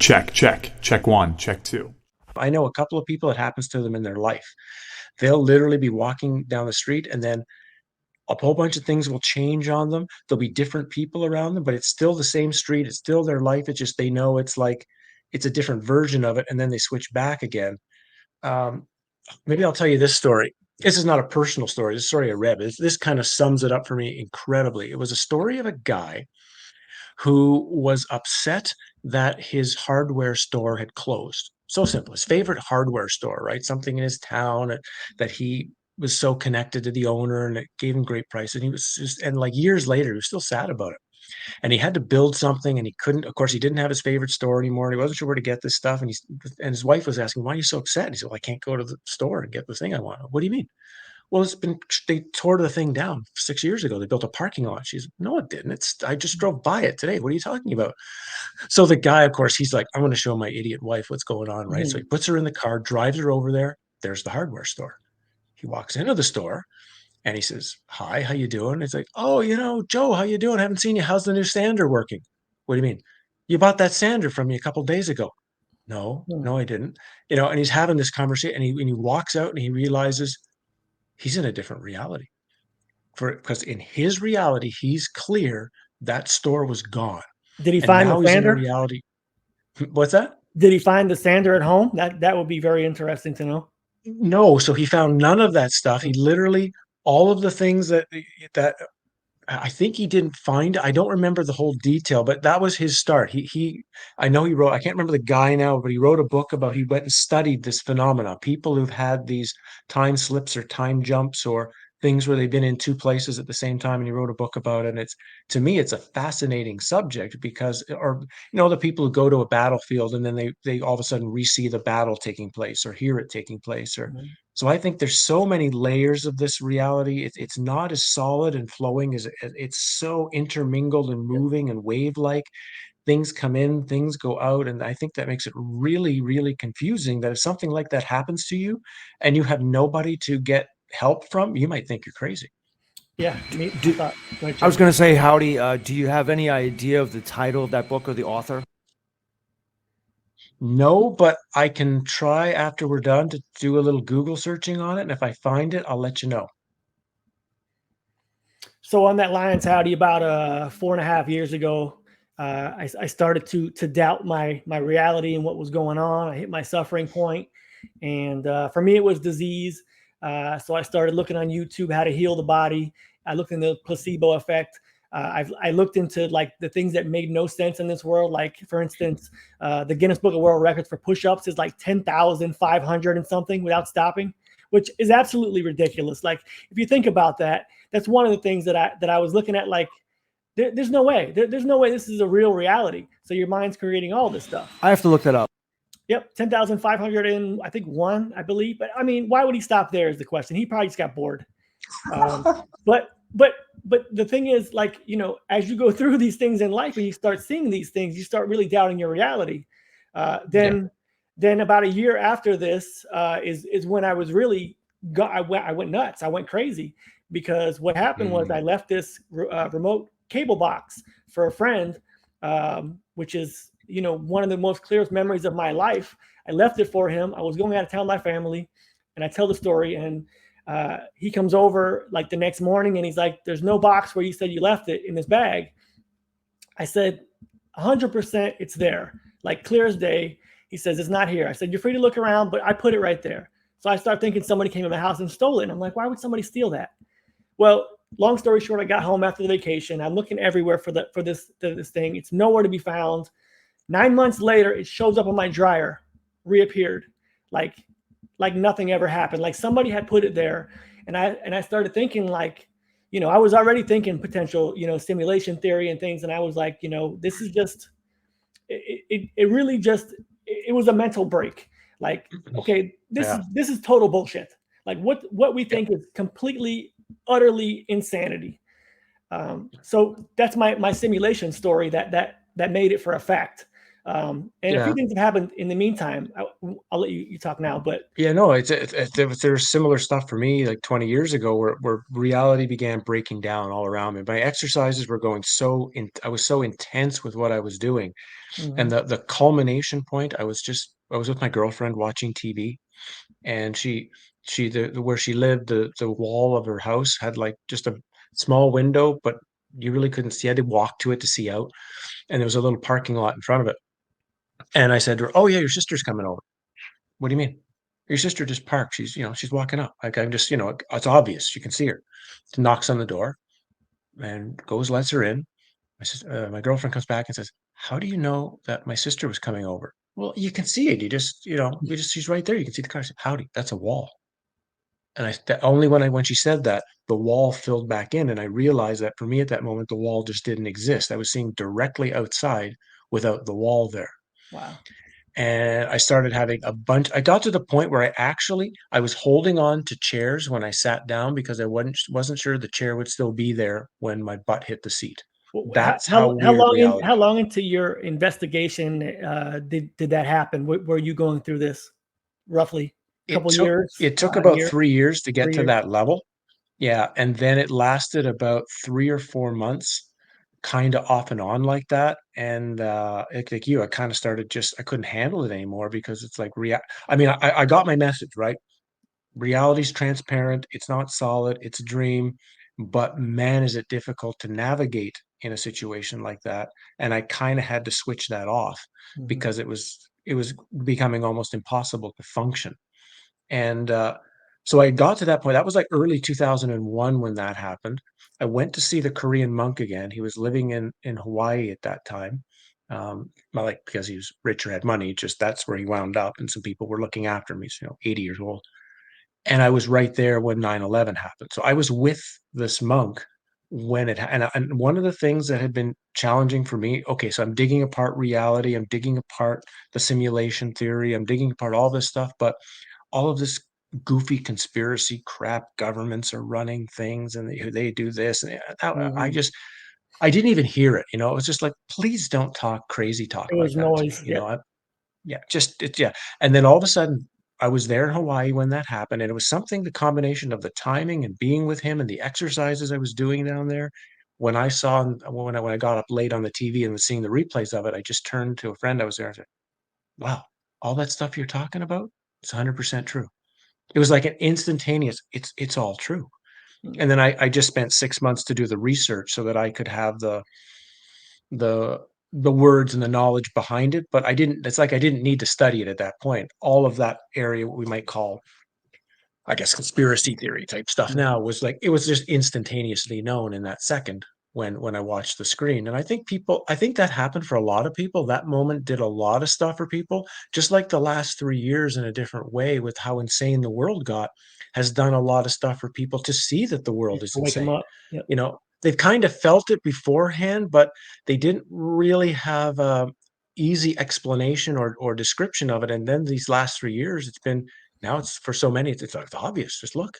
Check one, check two. I know a couple of people it happens to them in their life. They'll literally be walking down the street and then a whole bunch of things will change on them. There'll be different people around them, but it's still the same street. It's still their life. It's just they know it's like it's a different version of it, and then they switch back again. Um, Maybe I'll tell you this story. This is not a personal story. This story I read. This kind of sums it up for me incredibly. It was a story of a guy who was upset that his hardware store had closed. So simple. His favorite hardware store, right? Something in his town that he was so connected to the owner and it gave him great price. And he was just, and like years later, he was still sad about it. And he had to build something and he couldn't, of course, he didn't have his favorite store anymore. And he wasn't sure where to get this stuff. And his wife was asking, why are you so upset? And he said, well, I can't go to the store and get the thing I want. What do you mean? Well, they tore the thing down 6 years ago. They built a parking lot. She's, no, it didn't. I just drove by it today. What are you talking about? So the guy, of course, he's like, I want to show my idiot wife what's going on, right? So he Mhm. puts her in the car, drives her over there. There's the hardware store. He walks into the store and he says, hi, how you doing? It's like, oh, Joe, how you doing? I haven't seen you. How's the new sander working? What do you mean? You bought that sander from me a couple days ago. No, Hmm. no, I didn't. And he's having this conversation and he walks out and he realizes he's in a different reality. Because in his reality, he's clear that store was gone. Did he And find the now he's in a sander? reality. What's that? Did he find the sander at home? That would be very interesting to know. No, so he found none of that stuff. He literally all of the things that I think he didn't find. I don't remember the whole detail, but that was his start. I know he wrote. I can't remember the guy now, but he wrote a book about. He went and studied this phenomena. People who've had these time slips or time jumps or things where they've been in two places at the same time, and he wrote a book about it. And it's to me, it's a fascinating subject because, or the people who go to a battlefield and then they all of a sudden re-see the battle taking place or hear it taking place or Mhm. so I think there's so many layers of this reality. It's not as solid and flowing as it's so intermingled and moving and wave-like. Things come in, things go out, and I think that makes it really, really confusing that if something like that happens to you and you have nobody to get help from, you might think you're crazy. Yeah, I Do, thought. Go ahead, I was Joe. going to say, Howdy, do you have any idea of the title of that book or the author? No, but I can try after we're done to do a little Google searching on it, and if I find it, I'll let you know. So on that Lions Howdy, about 4.5 years ago, I started to doubt my reality and what was going on. I hit my suffering point, and for me, it was disease. So I started looking on YouTube how to heal the body. I looked into the placebo effect. I looked into like the things that made no sense in this world. Like for instance, the Guinness Book of World Records for push-ups is like 10,500 and something without stopping, which is absolutely ridiculous. Like if you think about that, that's one of the things that I was looking at. Like there's no way. There's no way this is a real reality. So your mind's creating all this stuff. I have to look that up. Yep, 10,500 and I think one, I believe. But I mean, why would he stop there? Is the question. He probably just got bored. Um, but but but the thing is, like as you go through these things in life and you start seeing these things, you start really doubting your reality. Uh, Yeah. then then about a year after this is when I was really I went nuts. I went crazy because what happened was I Mm. left this remote cable box for a friend, which is one of the most clearest memories of my life. I left it for him. I was going out of town with my family, and I tell the story, and he comes over like the next morning, and he's like, "There's no box where you said you left it in this bag." I said, "100%, it's there, like clear as day." He says, "It's not here." I said, "You're free to look around, but I put it right there." So I start thinking somebody came in my house and stole it. And I'm like, why would somebody steal that? Well, long story short, I got home after the vacation. I'm looking everywhere for this thing. It's nowhere to be found. 9 months later, it shows up on my dryer, reappeared, like like nothing ever happened. Like somebody had put it there, and I started thinking like, I was already thinking potential, simulation theory and things, and I was like, this is just it really just it was a mental break. Like, okay, Yeah. this is total bullshit. Like what we Yeah. think is completely utterly insanity. So that's my simulation story that made it for a fact. And a few Yeah. things have happened in the meantime. I'll let you talk now, but Yeah, no, there's similar stuff for me like 20 years ago where reality began breaking down all around me. My exercises were going I was so intense with what I was doing. And mhm, the culmination point, I was with my girlfriend watching TV, and where she lived, the wall of her house had like just a small window, but you really couldn't see. I had to walk to it to see out. And there was a little parking lot in front of it. And I said to her, "Oh yeah, your sister's coming over." "What do you mean?" "Your sister just parked. She's walking up." Like, I'm just, it's obvious. You can see her. She knocks on the door and goes, lets her in. My girlfriend comes back and says, "How do you know that my sister was coming over?" "Well, you can see it. She's right there. You can see the car." I said, "Howdy, that's a wall." And only when she said that, the wall filled back in. And I realized that for me at that moment, the wall just didn't exist. I was seeing directly outside without the wall there. wow. And I started having I got to the point where I was holding on to chairs when I sat down because I wasn't sure the chair would still be there when my butt hit the seat. That's how weird reality How got. long into your investigation did that happen? Were you going through this roughly? A It couple took years, it took a about year, 3 years to get 3 to years? that level. Yeah, and then it lasted about 3 or 4 months, kinda off and on like that, and, like you, I kinda started just I couldn't handle it anymore because it's like I mean, I got my message, right? Reality's transparent, it's not solid, it's a dream, but man, is it difficult to navigate in a situation like that, and I kinda had to switch that off Mhm, because it was becoming almost impossible to function, and, so I got to that point. That was, like, early 2001 when that happened. I went to see the Korean monk again. He was living in Hawaii at that time, not, like, because he was rich or had money, just that's where he wound up, and some people were looking after him. He's, 80 years old. And I was right there when 9/11 happened. So I was with this monk when and one of the things that had been challenging for me, okay, so I'm digging apart reality, I'm digging apart the simulation theory, I'm digging apart all this stuff, but all of this goofy conspiracy crap, governments are running things and they do this, and mhm. I didn't even hear it, it was just like, "Please don't talk crazy talk It like was that to me," noise. Yep. yeah, yeah, and then all of a sudden, I was there in Hawaii when that happened, and it was something the combination of the timing and being with him and the exercises I was doing down there. When I got up late on the TV and was seeing the replays of it, I just turned to a friend I was there and said, "Wow, all that stuff you're talking about, it's 100% true." It was like an instantaneous, "It's all true." Mm. And then I just spent 6 months to do the research so that I could have the the words and the knowledge behind it, but I didn't need to study it at that point. All of that area, what we might call, I guess, conspiracy theory type stuff Mhm. now was like it was just instantaneously known in that second when I watched the screen. And I think that happened for a lot of people. That moment did a lot of stuff for people, just like the last 3 years in a different way with how insane the world got, has done a lot of stuff for people to see that the Yeah, world is to wake them insane. up. Yep. They've kind of felt it beforehand, but they didn't really have a easy explanation or description of it. And then these last 3 years, now it's for so many, it's like, it's obvious. Just look.